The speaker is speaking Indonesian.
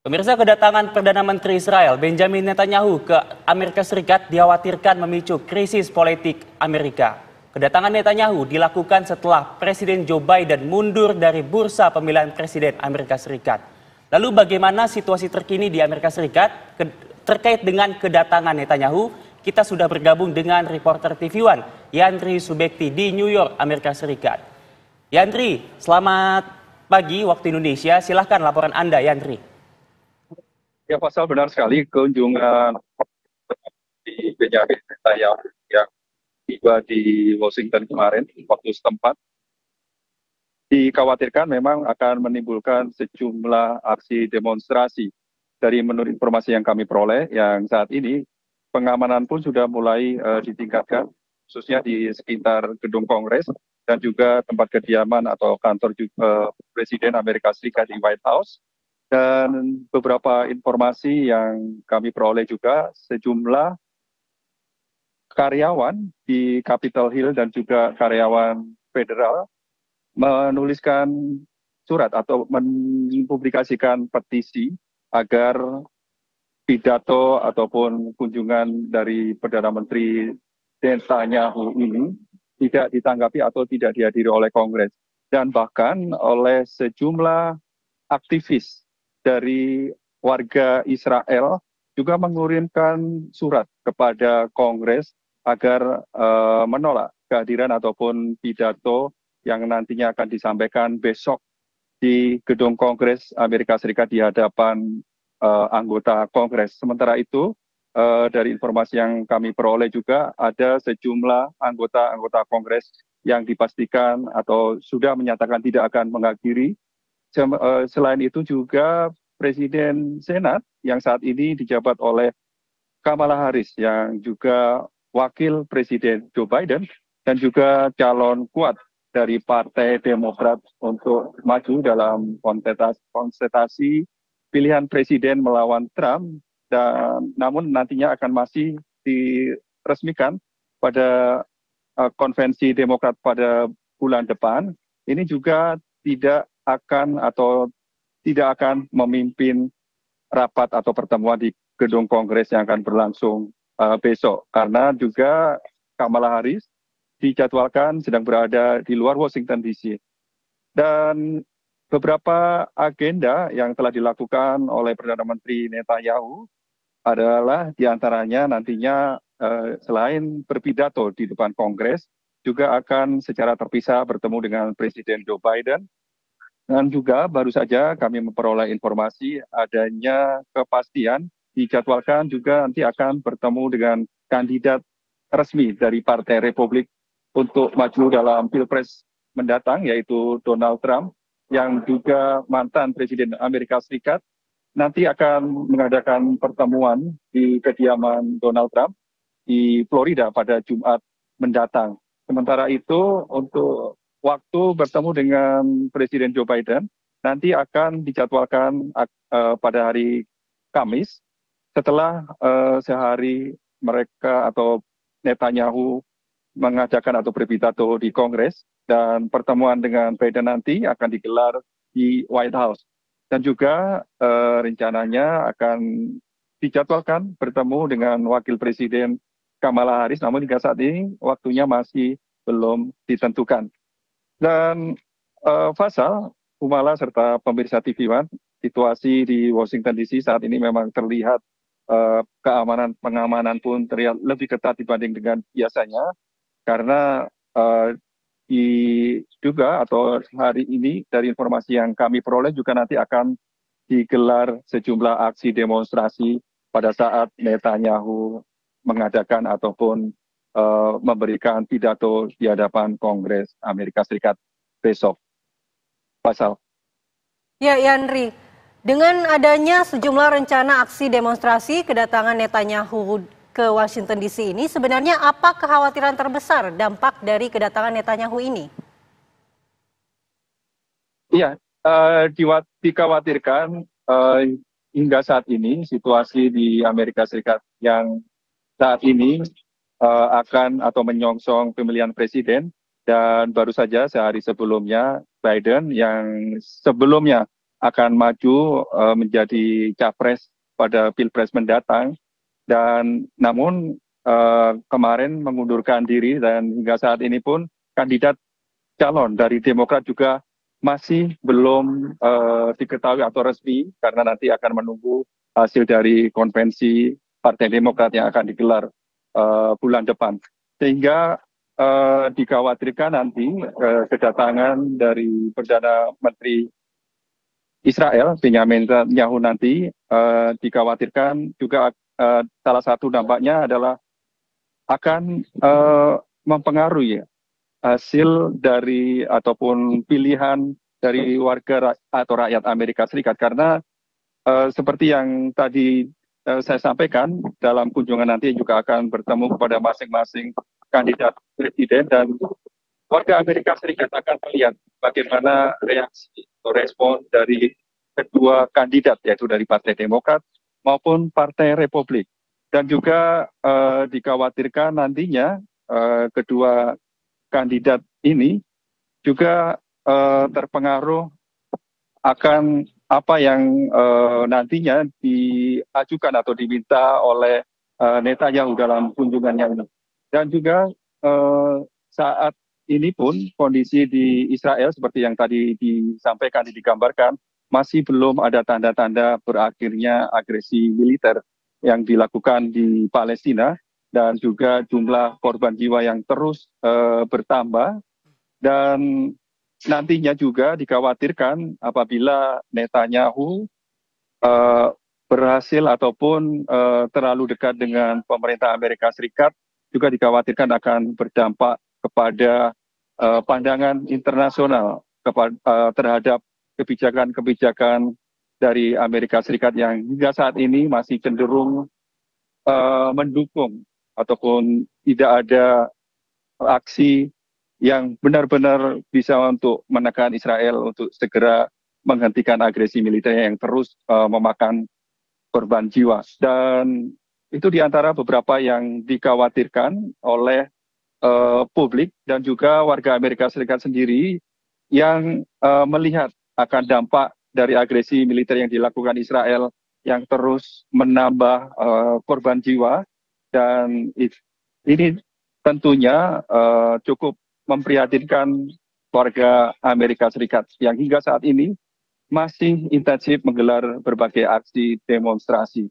Pemirsa, kedatangan Perdana Menteri Israel Benjamin Netanyahu ke Amerika Serikat dikhawatirkan memicu krisis politik Amerika. Kedatangan Netanyahu dilakukan setelah Presiden Joe Biden mundur dari bursa pemilihan Presiden Amerika Serikat. Lalu bagaimana situasi terkini di Amerika Serikat terkait dengan kedatangan Netanyahu? Kita sudah bergabung dengan reporter TV One Yandri Subekti di New York, Amerika Serikat. Yandri, selamat pagi waktu Indonesia. Silahkan laporan Anda, Yandri. Ya, Pasal benar sekali kunjungan di Benjamin Netanyahu yang tiba di Washington kemarin waktu setempat dikhawatirkan memang akan menimbulkan sejumlah aksi demonstrasi. Dari menurut informasi yang kami peroleh, yang saat ini pengamanan pun sudah mulai ditingkatkan, khususnya di sekitar gedung Kongres dan juga tempat kediaman atau kantor Presiden Amerika Serikat di White House. Dan beberapa informasi yang kami peroleh juga, sejumlah karyawan di Capitol Hill dan juga karyawan federal menuliskan surat atau mempublikasikan petisi agar pidato ataupun kunjungan dari Perdana Menteri Netanyahu ini tidak ditanggapi atau tidak dihadiri oleh Kongres. Dan bahkan oleh sejumlah aktivis dari warga Israel juga mengirimkan surat kepada Kongres agar menolak kehadiran ataupun pidato yang nantinya akan disampaikan besok di gedung Kongres Amerika Serikat di hadapan anggota Kongres. Sementara itu, dari informasi yang kami peroleh juga ada sejumlah anggota Kongres yang dipastikan atau sudah menyatakan tidak akan menghadiri. Selain itu juga Presiden Senat yang saat ini dijabat oleh Kamala Harris yang juga wakil Presiden Joe Biden dan juga calon kuat dari Partai Demokrat untuk maju dalam kontestasi pilihan presiden melawan Trump, dan namun nantinya akan masih diresmikan pada konvensi Demokrat pada bulan depan. Ini juga tidak akan memimpin rapat atau pertemuan di gedung Kongres yang akan berlangsung besok, karena juga Kamala Harris dijadwalkan sedang berada di luar Washington DC. Dan beberapa agenda yang telah dilakukan oleh Perdana Menteri Netanyahu adalah diantaranya nantinya selain berpidato di depan Kongres, juga akan secara terpisah bertemu dengan Presiden Joe Biden. Dan juga baru saja kami memperoleh informasi adanya kepastian dijadwalkan juga nanti akan bertemu dengan kandidat resmi dari Partai Republik untuk maju dalam Pilpres mendatang, yaitu Donald Trump, yang juga mantan Presiden Amerika Serikat. Nanti akan mengadakan pertemuan di kediaman Donald Trump di Florida pada Jumat mendatang. Sementara itu, untuk waktu bertemu dengan Presiden Joe Biden nanti akan dijadwalkan pada hari Kamis setelah sehari mereka atau Netanyahu mengadakan atau berpidato di Kongres, dan pertemuan dengan Biden nanti akan digelar di White House. Dan juga rencananya akan dijadwalkan bertemu dengan Wakil Presiden Kamala Harris, namun hingga saat ini waktunya masih belum ditentukan. Dan Fasal, Kumala, serta pemirsa TV One, situasi di Washington DC saat ini memang terlihat pengamanan pun terlihat lebih ketat dibanding dengan biasanya, karena diduga atau hari ini dari informasi yang kami peroleh juga nanti akan digelar sejumlah aksi demonstrasi pada saat Netanyahu mengadakan ataupun memberikan pidato di hadapan Kongres Amerika Serikat besok. Pasal. Ya, Yandri, dengan adanya sejumlah rencana aksi demonstrasi kedatangan Netanyahu ke Washington DC ini, sebenarnya apa kekhawatiran terbesar dampak dari kedatangan Netanyahu ini? Iya, dikhawatirkan hingga saat ini situasi di Amerika Serikat yang saat ini akan atau menyongsong pemilihan presiden, dan baru saja sehari sebelumnya Biden yang sebelumnya akan maju menjadi capres pada Pilpres mendatang, dan namun kemarin mengundurkan diri, dan hingga saat ini pun kandidat calon dari Demokrat juga masih belum diketahui atau resmi, karena nanti akan menunggu hasil dari konvensi Partai Demokrat yang akan digelar bulan depan. Sehingga dikhawatirkan nanti kedatangan dari Perdana Menteri Israel, Benjamin Netanyahu nanti dikhawatirkan juga salah satu dampaknya adalah akan mempengaruhi hasil dari ataupun pilihan dari warga atau rakyat Amerika Serikat, karena seperti yang tadi saya sampaikan, dalam kunjungan nanti juga akan bertemu kepada masing-masing kandidat presiden, dan warga Amerika Serikat akan melihat bagaimana reaksi atau respon dari kedua kandidat, yaitu dari Partai Demokrat maupun Partai Republik. Dan juga dikhawatirkan nantinya kedua kandidat ini juga terpengaruh akan apa yang nantinya diajukan atau diminta oleh Netanyahu dalam kunjungannya ini. Dan juga saat ini pun kondisi di Israel seperti yang tadi disampaikan, digambarkan, masih belum ada tanda-tanda berakhirnya agresi militer yang dilakukan di Palestina, dan juga jumlah korban jiwa yang terus bertambah. Dan nantinya juga dikhawatirkan apabila Netanyahu berhasil ataupun terlalu dekat dengan pemerintah Amerika Serikat, juga dikhawatirkan akan berdampak kepada pandangan internasional terhadap kebijakan-kebijakan dari Amerika Serikat yang hingga saat ini masih cenderung mendukung ataupun tidak ada aksi yang benar-benar bisa untuk menekan Israel untuk segera menghentikan agresi militernya yang terus memakan korban jiwa. Dan itu diantara beberapa yang dikhawatirkan oleh publik dan juga warga Amerika Serikat sendiri, yang melihat akan dampak dari agresi militer yang dilakukan Israel yang terus menambah korban jiwa. Dan ini tentunya cukup memprihatinkan warga Amerika Serikat yang hingga saat ini masih intensif menggelar berbagai aksi demonstrasi.